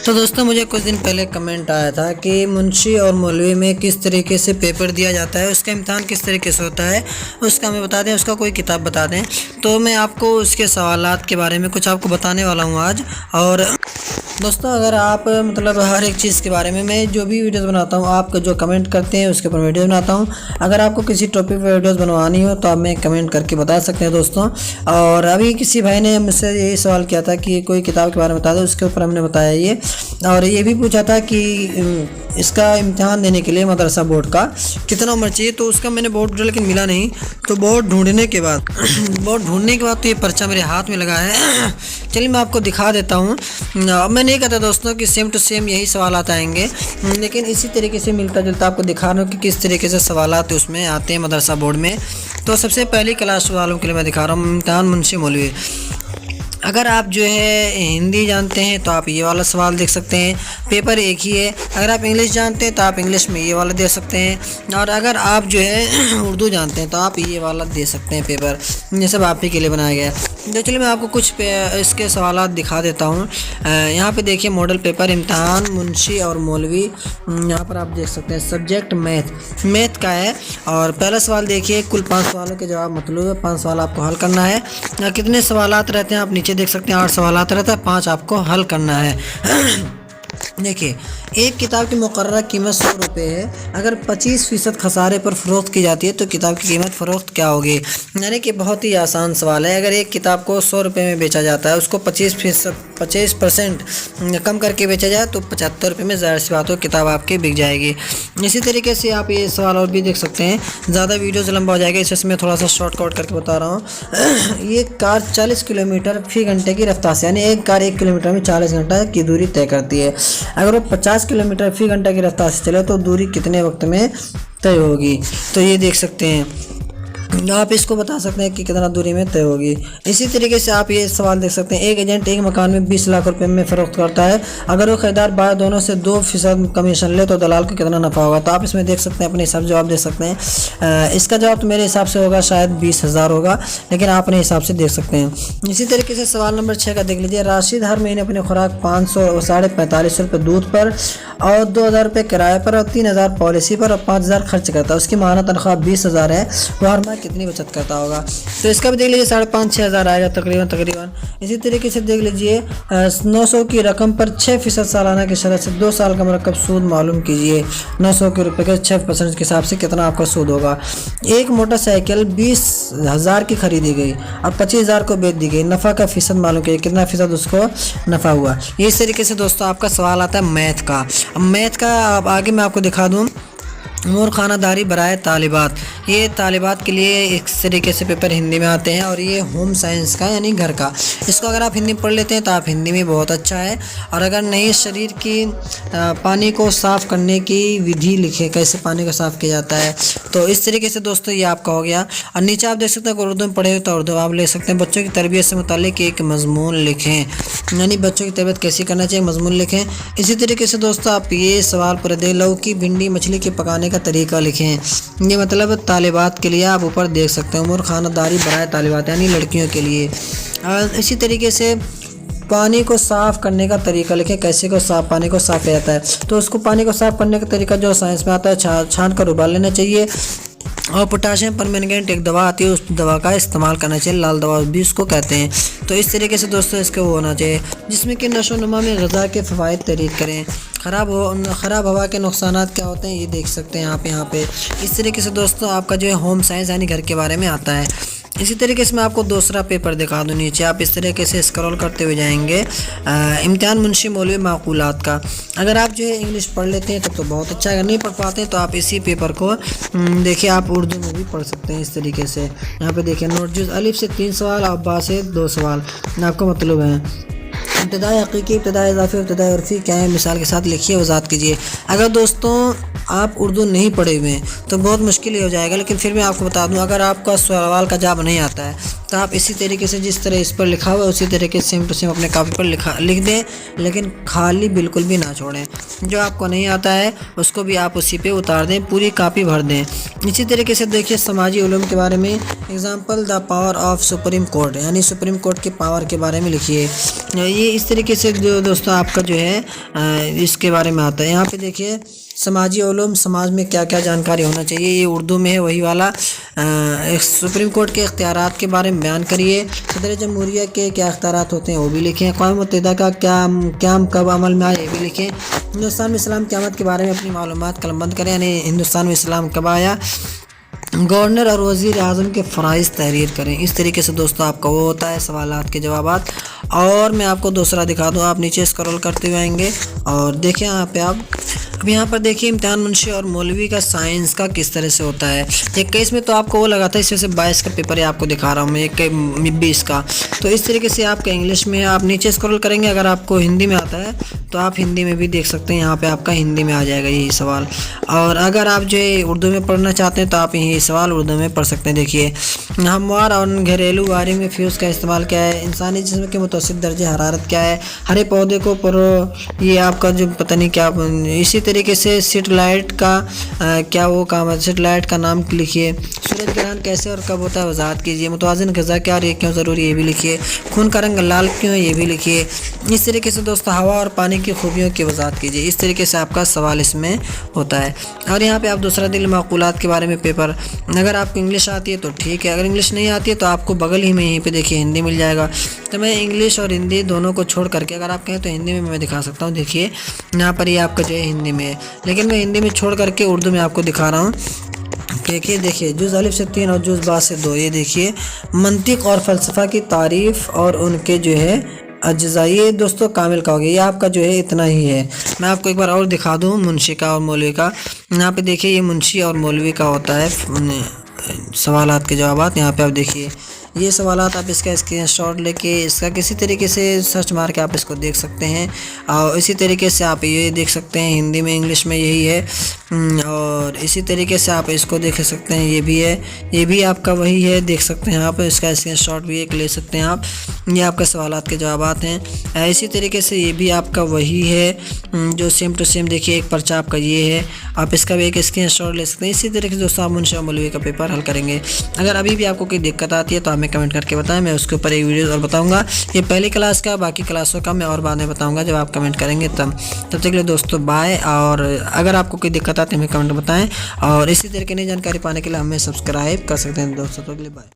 تو دوستوں مجھے کچھ دن پہلے کمنٹ آیا تھا کہ منشی اور مولوی میں کس طریقے سے پیپر دیا جاتا ہے، اس کا امتحان کس طریقے سے ہوتا ہے، اس کا ہمیں بتا دیں، اس کا کوئی کتاب بتا دیں۔ تو میں آپ کو اس کے سوالات کے بارے میں کچھ آپ کو بتانے والا ہوں آج۔ اور دوستوں اگر آپ ہر ایک چیز کے بارے میں جو بھی ویڈیوز بناتا ہوں، آپ جو کمنٹ کرتے ہیں اس کے اوپر ویڈیوز بناتا ہوں۔ اگر آپ کو کسی ٹاپک پہ ویڈیوز بنوانی ہو تو آپ میں کمنٹ کر کے بتا سکتے ہیں دوستوں۔ اور ابھی کسی بھائی نے مجھ سے یہی سوال کیا تھا کہ کوئی کتاب کے بارے میں بتا دو، اس کے اوپر ہم نے بتایا یہ۔ اور یہ بھی پوچھا تھا کہ اس کا امتحان دینے کے لیے مدرسہ بورڈ کا کتنا عمر چاہیے، تو اس کا میں نے بورڈ ڈھونڈا لیکن ملا نہیں۔ تو بورڈ ڈھونڈنے کے بعد تو یہ پرچہ میرے ہاتھ میں لگا ہے۔ چلیے میں آپ کو دکھا دیتا ہوں۔ میں نہیں کہتا دوستوں کہ سیم ٹو سیم یہی سوالات آئیں گے، لیکن اسی طریقے سے ملتا جلتا آپ کو دکھا رہا ہوں کہ کس طریقے سے سوالات اس میں آتے ہیں مدرسہ بورڈ میں۔ تو سب سے پہلی کلاس والوں کے لیے میں دکھا رہا ہوں امتحان منشی مولوی۔ اگر آپ ہندی جانتے ہیں تو آپ یہ والا سوال دیکھ سکتے ہیں، پیپر ایک ہی ہے۔ اگر آپ انگلش جانتے ہیں تو آپ انگلش میں یہ والا دے سکتے ہیں، اور اگر آپ اردو جانتے ہیں تو آپ یہ والا دے سکتے ہیں پیپر۔ یہ سب آپ ہی کے لیے بنایا گیا ہے۔ تو چلیے میں آپ کو کچھ اس کے سوالات دکھا دیتا ہوں۔ یہاں پہ دیکھیے ماڈل پیپر امتحان منشی اور مولوی، یہاں پر آپ دیکھ سکتے ہیں سبجیکٹ میتھ کا ہے۔ اور پہلا سوال دیکھیے، کل 5 سوالوں کے جواب مطلوب ہے، 5 سوال آپ کو حل کرنا ہے۔ کتنے سوالات رہتے ہیں آپ نیچے دیکھ سکتے ہیں، 8 سوالات رہتا ہے، 5 آپ کو حل کرنا ہے۔ دیکھیے ایک کتاب کی مقررہ قیمت 100 روپے ہے، اگر 25% خسارے پر فروخت کی جاتی ہے تو کتاب کی قیمت فروخت کیا ہوگی؟ یعنی کہ بہت ہی آسان سوال ہے۔ اگر ایک کتاب کو 100 روپے میں بیچا جاتا ہے، اس کو 25% کم کر کے بیچا جائے تو 75 روپے میں ظاہر سی بات ہو کتاب آپ کی بک جائے گی۔ اسی طریقے سے آپ یہ سوال اور بھی دیکھ سکتے ہیں، زیادہ ویڈیوز لمبا ہو جائے گا، اس میں تھوڑا سا شارٹ کٹ کر کے بتا رہا ہوں۔ یہ کار 40 کلومیٹر فی گھنٹے کی رفتار سے، یعنی ایک کار 1 کلومیٹر میں 40 گھنٹہ کی دوری طے کرتی ہے۔ اگر وہ 50 کلومیٹر فی گھنٹہ کی رفتار سے چلے تو دوری کتنے وقت میں طے ہوگی؟ تو یہ دیکھ سکتے ہیں، آپ اس کو بتا سکتے ہیں کہ کتنا دوری میں طے ہوگی۔ اسی طریقے سے آپ یہ سوال دیکھ سکتے ہیں، ایک ایجنٹ ایک مکان میں 20 لاکھ روپے میں فروخت کرتا ہے، اگر وہ خریدار باہر دونوں سے 2% کمیشن لے تو دلال کو کتنا نفع ہوگا؟ تو آپ اس میں دیکھ سکتے ہیں، اپنے حساب سے جواب دے سکتے ہیں۔ اس کا جواب تو میرے حساب سے ہوگا شاید 20,000 ہوگا، لیکن آپ اپنے حساب سے دیکھ سکتے ہیں۔ اسی طریقے سے سوال نمبر 6 کا دیکھ لیجیے، راشد ہر مہینے اپنے خوراک 4500 روپے دودھ پر اور 2000 روپے کرائے پر اور 3000 پالیسی پر اور 5000 خرچ کرتا ہے، اس کی ماہانہ تنخواہ 20,000 ہے، وہ ہر ماہ کتنی بچت کرتا ہوگا؟ تو اس کا بھی دیکھ لیجیے 5,500-6,000 آئے گا تقریباً۔ اسی طریقے سے دیکھ لیجیے 900 کی رقم پر 6% سالانہ کی شرح سے 2 سال کا مرکب سود معلوم کیجیے۔ 900 کے روپے کے 6% کے حساب سے کتنا آپ کا سود ہوگا؟ ایک موٹر سائیکل 20,000 کی خریدی گئی اور 25,000 کو بیچ دی گئی، نفع کا فیصد معلوم کیجیے، کتنا فیصد اس کو نفع ہوا؟ اس طریقے سے دوستوں آپ کا سوال آتا ہے میتھ کا۔ اب میتھ کا آگے میں آپ کو دکھا دوں، امور خانہ داری برائے طالبات، یہ طالبات کے لیے اس طریقے سے پیپر ہندی میں آتے ہیں، اور یہ ہوم سائنس کا یعنی گھر کا۔ اس کو اگر آپ ہندی پڑھ لیتے ہیں تو آپ ہندی میں بہت اچھا ہے، اور اگر نہیں شریر کی پانی کو صاف کرنے کی ودھی لکھے، کیسے پانی کو صاف کیا جاتا ہے، تو اس طریقے سے دوستوں یہ آپ کا ہو گیا۔ اور نیچے آپ دیکھ سکتے ہیں، اگر اردو میں پڑھے تو اردو آپ لے سکتے ہیں۔ بچوں کی تربیت سے متعلق ایک مضمون لکھیں، یعنی بچوں کی تربیت کیسی کرنا چاہیے مضمون لکھیں۔ اسی طریقے سے دوستوں آپ یہ سوال پر دے، لوکی بھنڈی مچھلی کے پکانے کا طریقہ لکھیں، یہ مطلب طالبات کے لیے آپ اوپر دیکھ سکتے ہیں، امور خانہ داری برائے طالبات یعنی لڑکیوں کے لیے۔ اسی طریقے سے پانی کو صاف کرنے کا طریقہ لکھیں، کیسے کو پانی کو صاف کیا جاتا ہے، تو اس کو پانی کو صاف کرنے کا طریقہ جو سائنس میں آتا ہے، چھان کر ابال لینا چاہیے، اور پوٹاشیم پرمینگنیٹ ایک دوا آتی ہے، اس دوا کا استعمال کرنا چاہیے، لال دوا بھی اس کو کہتے ہیں۔ تو اس طریقے سے دوستوں اس کو ہونا چاہیے، جس میں کہ نشو و نما میں غذا کے فوائد تحریر کریں، خراب ہوا کے نقصانات کیا ہوتے ہیں یہ دیکھ سکتے ہیں آپ یہاں پہ۔ اس طریقے سے دوستوں آپ کا ہوم سائنس یعنی گھر کے بارے میں آتا ہے۔ اسی طریقے سے میں آپ کو دوسرا پیپر دکھا دوں، نیچے آپ اس طریقے سے اسکرول کرتے ہوئے جائیں گے، امتحان منشی مولوی معقولات کا۔ اگر آپ انگلش پڑھ لیتے ہیں تو بہت اچھا، اگر نہیں پڑھ پاتے ہیں تو آپ اسی پیپر کو دیکھیے، آپ اردو میں بھی پڑھ سکتے ہیں۔ اس طریقے سے یہاں پہ دیکھیں، نوٹ جز الف سے 3 سوال اور با سے 2 سوال آپ کو مطلوب ہے۔ ابتدائی حقیقی، ابتدائی اضافی، ابتدائی عرفی کیا ہے، مثال کے ساتھ لکھیے، وضاحت کیجیے۔ اگر دوستوں آپ اردو نہیں پڑھے ہوئے ہیں تو بہت مشکل ہی ہو جائے گا، لیکن پھر میں آپ کو بتا دوں، اگر آپ کا سوال کا جواب نہیں آتا ہے تو آپ اسی طریقے سے جس طرح اس پر لکھا ہوا ہے اسی طریقے سے سیم ٹو سیم اپنے کاپی پر لکھ دیں، لیکن خالی بالکل بھی نہ چھوڑیں۔ جو آپ کو نہیں آتا ہے اس کو بھی آپ اسی پہ اتار دیں، پوری کاپی بھر دیں۔ اسی طریقے سے دیکھیے سماجی علوم کے بارے میں، example the power of supreme court, یعنی سپریم کورٹ کے پاور کے بارے میں لکھیے۔ یہ یہ اس طریقے سے جو دوستوں آپ کا جو ہے اس کے بارے میں آتا ہے۔ یہاں پہ دیکھیے سماجی علوم، سماج میں کیا کیا جانکاری ہونا چاہیے، یہ اردو میں ہے وہی والا۔ سپریم کورٹ کے اختیارات کے بارے میں بیان کریے، صدر جمہوریہ کے کیا اختیارات ہوتے ہیں وہ بھی لکھیں، اقوام متحدہ کا قیام کب عمل میں آیا یہ بھی لکھیں، ہندوستان میں اسلام قیامت کے بارے میں اپنی معلومات قلم بند کریں، یعنی ہندوستان میں اسلام کب آیا، گورنر اور وزیر اعظم کے فرائض تحریر کریں۔ اس طریقے سے دوستوں آپ کا وہ ہوتا ہے سوالات کے جوابات۔ اور میں آپ کو دوسرا دکھا دوں، آپ نیچے اسکرول کرتے ہوئے آئیں گے اور دیکھیں یہاں پہ اب یہاں پر دیکھیے امتحان منشی اور مولوی کا سائنس کا کس طرح سے ہوتا ہے۔ 21 میں تو آپ کو وہ لگا تھا، اس میں سے 22 کا پیپر ہے آپ کو دکھا رہا ہوں میں، 20 کا۔ تو اس طریقے سے آپ کا انگلش میں آپ نیچے اسکرول کریں گے، اگر آپ کو ہندی میں آتا ہے تو آپ ہندی میں بھی دیکھ سکتے ہیں، یہاں پہ آپ کا ہندی میں آ جائے گا یہی سوال۔ اور اگر آپ جو ہے اردو میں پڑھنا چاہتے ہیں تو آپ یہی سوال اردو میں پڑھ سکتے ہیں۔ دیکھیے ہموار اور گھریلو وائرنگ میں فیوز کا استعمال کیا ہے، انسانی جسم کے متوسط درجہ حرارت کیا ہے، ہرے پودے کو یہ آپ کا جو پتہ نہیں کیا۔ اسی طریقے سے سیٹلائٹ کا کیا وہ کام ہے، سیٹلائٹ کا نام لکھیے، سورج گرہن کیسے اور کب ہوتا ہے وضاحت کیجیے، متوازن غذا کیا اور یہ کیوں ضروری ہے یہ بھی لکھیے، خون کا رنگ لال کیوں ہے یہ بھی لکھیے۔ اس طریقے سے دوستو ہوا اور پانی کی خوبیوں کی وضاحت کیجیے۔ اس طریقے سے آپ کا سوال اس میں ہوتا ہے۔ اور یہاں پہ آپ دوسرا دل معقولات کے بارے میں پیپر، اگر آپ کو انگلش آتی ہے تو ٹھیک ہے، اگر انگلش نہیں آتی ہے تو آپ کو بغل ہی میں یہیں پہ دیکھیے ہندی مل جائے گا۔ تو میں انگلش اور ہندی دونوں کو چھوڑ کر کے اگر آپ کہیں تو ہندی میں دکھا سکتا ہوں۔ دیکھیے یہاں پر یہ آپ کا جو ہے ہندی میں ہے، لیکن میں ہندی میں چھوڑ کر کے اردو میں آپ کو دکھا رہا ہوں۔ دیکھیے جز الف سے 3 اور جز با سے 2، یہ دیکھیے منطق اور فلسفہ کی تعریف اور ان کے جو ہے اجزاء، یہ دوستو کامل کا ہو گیا، یہ آپ کا جو ہے اتنا ہی ہے۔ میں آپ کو ایک بار اور دکھا دوں منشی کا اور مولوی کا۔ یہاں پہ دیکھیے یہ منشی اور مولوی کا ہوتا ہے سوالات کے جوابات۔ یہاں پہ آپ دیکھیے یہ سوالات، آپ اس کا اسکرین شاٹ لے کے اس کا کسی طریقے سے سرچ مار کے آپ اس کو دیکھ سکتے ہیں، اور اسی طریقے سے آپ یہ دیکھ سکتے ہیں ہندی میں انگلش میں یہی ہے، اور اسی طریقے سے آپ اس کو دیکھ سکتے ہیں، یہ بھی ہے، یہ بھی آپ کا وہی ہے، دیکھ سکتے ہیں آپ اس کا اسکرین شاٹ بھی ایک لے سکتے ہیں آپ، یہ آپ کا سوالات کے جوابات ہیں۔ اسی طریقے سے یہ بھی آپ کا وہی ہے جو سیم ٹو سیم، دیکھیے ایک پرچہ آپ کا یہ ہے، آپ اس کا بھی ایک اسکرین شاٹ لے سکتے ہیں۔ اسی طریقے سے دوستوں آپ منشی اور مولوی کا پیپر حل کریں گے۔ اگر ابھی بھی آپ کو کوئی دقت آتی ہے تو ہمیں کمنٹ کر کے بتائیں، میں اس کے اوپر ایک ویڈیو اور بتاؤں گا۔ یہ پہلی کلاس کا، باقی کلاسوں کا میں اور بعد میں بتاؤں گا جب آپ کمنٹ کریں گے تب تک کے لیے دوستو بائے۔ اور اگر آپ کو کوئی دقت آتی ہے ہمیں کمنٹ بتائیں، اور اسی طرح کی نئی جانکاری پانے کے لیے ہمیں سبسکرائب کر سکتے ہیں دوستوں۔ تو اگلے بائے۔